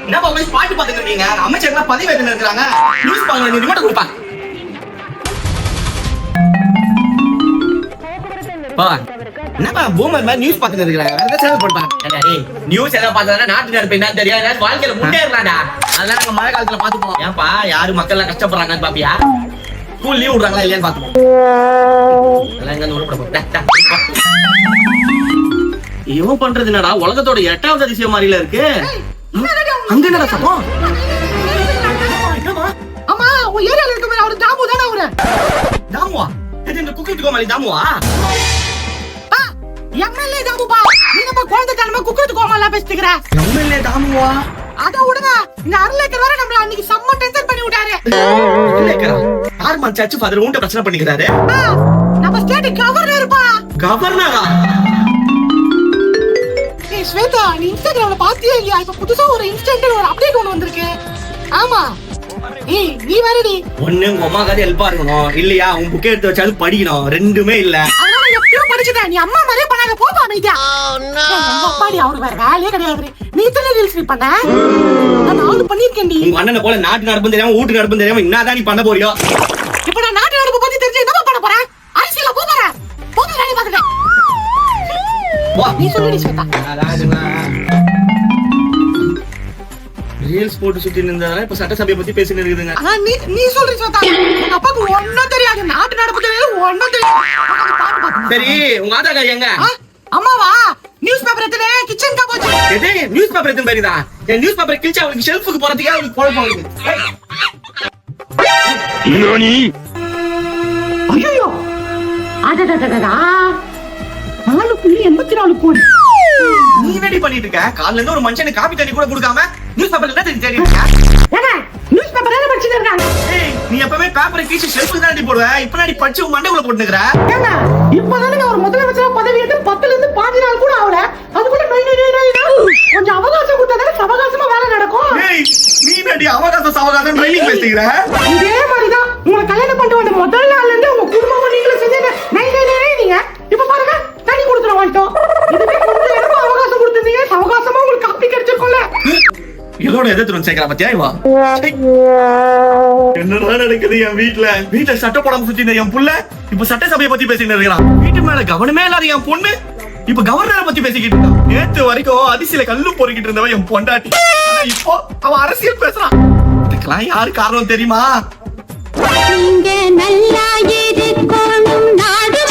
என்னப்பா போய் பாட்டு பாத்துட்டு இருக்கீங்க? அமைச்சர்லாம் பதவி ஏத்துன்னு இருக்காங்க. நியூஸ் பாருங்க, நீ ரிமோட் கொடுப்பா. பா என்னப்பா பூமர் மாதிரி நியூஸ் பாத்துட்டு இருக்காங்க? வேற ஏதாவது சேனல் போடுப்பா. டேய் நியூஸ் எல்லாம் பார்த்தா நாட்டு நடப்பு என்னன்னு தெரியும். ஏதாவது வாழ்க்கையில முன்னேறலாம்டா. அதெல்லாம் நாங்க மழை காலத்துல பாத்துப்போம். ஏன்பா யாரு மக்கள் எல்லாம் கஷ்டப்படுறாங்கன்னு பாப்பியா? ஸ்கூல் லீவ் விடுறாங்களா இல்லையான்னு பாத்துப்போம். அதெல்லாம் எங்க உருப்பட போறேன். இவன் பண்றது என்னடா உலகத்தோட 8வது அதிசயம் மாதிரில இருக்கு. அங்க என்னடா சத்தம்? ஆமா உன் ஏரியால இருக்க அவரு தாமு தானே அவரு. தாமுவா? இது இந்த குக்கர் கோமாளி தாமுவா? எம்எல்ஏ தாமுபா. நீ நம்ம குழந்தைத்தனமா குக்கர் கோமாளா பேசிட்டுக்கற. எம்எல்ஏ தாமுவா? அத விடுங்க. இந்த அருளேக்கர் வர நம்மள அன்னைக்கு செம்ம டென்ஷன் பண்ணி விட்டாரு. அருளேக்கரா? ஆர்மன் சர்ச் ஃபாதர் உன்ட பிரச்சனை பண்ணிக்கிறாரு. நம்ம ஸ்டேட் கவர்னர் பா. கவர்னரா? ஏய் ஸ்வேதா, நீ இன்ஸ்டாகிராம்ல பாத்தியா இல்லையா? இப்ப புதுசா ஒரு இன்ஸ்டன்ட் ஒரு அப்டேட் ஒன்னு வந்திருக்கு. ஆமா. ஏய் நீ வரடி. ஒண்ணு உங்க அம்மா காது ஹெல்ப்பா இருக்கணும், இல்லையா உன் புக் எடுத்து வச்சாலும் படிக்கணும். ரெண்டுமே இல்ல. அதனால எப்படியோ படிச்சுட்டேன். நீ அம்மா மாதிரியே பண்ணாங்க போப்பா அமைதியா. உங்க அப்பாடி அவரு வேற வேலையே கிடையாது. நீ தானே ரீல்ஸ் பண்ண? நான் ஆளு பண்ணிருக்கேன்டி. உங்க அண்ணனை போல நாட்டு நடப்பு தெரியாம வீட்டு நடப்பு தெரியாம என்னதான் நீ பண்ண போறியோ? இப்ப நான் நாட்டு நடப்பு பத்தி தெரிஞ்சு என்ன பண்ண போறேன்? அரசியல போறேன். போக வேலை பார்க்கறேன். நீ சொல்லுடி ஸ்வேதா. ரீல்ஸ் போட்டு சுத்தி நின்றதால இப்ப சட்டசபையை பத்தி பேசிட்டு இருக்குதுங்க. நீ சொல்றீ ஸ்வேதா. உங்க அப்பாக்கு ஒண்ணும் தெரியாது. நாட்டு நடப்பு தெரியாது, ஒண்ணும் தெரியாது. சரி உங்க ஆதார் கார்டு எங்க? அம்மாவா நியூஸ் பேப்பர் எடுத்து கிச்சன் கா போச்சு. எது நியூஸ் பேப்பர் எடுத்து போயிருதா? என் நியூஸ் பேப்பர் கிழிச்சு அவளுக்கு ஷெல்ஃபுக்கு போறதுக்கே அவளுக்கு குழப்பம். நானி ஐயோ அடடடடடா 4.84 கோடி. நீ என்னடி பண்ணிட்டு இருக்க? காலைல இருந்து ஒரு மனுஷனுக்கு காபி தண்ணி கூட கொடுக்காம நியூஸ் பேப்பர்ல என்ன தேடி இருக்க? ஏங்க நியூஸ் பேப்பர் என்ன படிச்சிட்டு இருக்காங்க? ஏய் நீ எப்பவுமே பேப்பரை கிழிச்சு ஷெல்ஃபுக்கு தான் போடுவ. இப்ப நான் படிச்சு உன் மண்டைக்குள்ள போட்டுக்கற. ஏங்க இப்பதானே ஒரு முதலமைச்சர் பதவி ஏத்து 10ல இருந்து 15 நாள் கூட ஆகல. அதுக்குள்ள கொஞ்சம் அவகாசம் கொடுத்தாதானே அவகாசமா வேலை நடக்கும். ஏய் நீ என்னடி அவகாசம் சவகாசம் ட்ரைனிங் பேசுறீங்க? இதே மாதிரிதான் உங்களை கல்யாணம் பண்ணிட்டு வந்த முதல் நாள்ல இருந்து உங்க குடும்பம் நீங்களும் செஞ்சீங்க. நீங்க இப்ப பாருங்க தண்ணி கொடுத்துட மாட்டோம். இதுவே கொஞ்சம் எனக்கு அவகாசம் கொடுத்தீங்க. அவகாசமா உங்களுக்கு காப்பி கிடைச்சிருக்கும்ல. இதோட எதிர்த்து சேர்க்கிறா பத்தியா இவா? என்னடா நடக்குது என் வீட்டுல சட்டை போடாம சுத்தி என் புள்ள இப்ப சட்டசபையை பத்தி பேசிட்டு இருக்கிறான். வீட்டு மேல கவனமே இல்லாத என் பொண்ணு இப்ப கவர்னரை பத்தி பேசிக்கிட்டு இருக்கான். நேத்து வரைக்கும் அதிசயில கல்லு பொறுக்கிட்டு இருந்தவன் என் பொண்டாட்டி. இப்போ அவன் அரசியல் பேசுறான். இதுக்கெல்லாம் யாரு காரணம் தெரியுமா? நீங்க நல்லா இருக்கணும் நாடு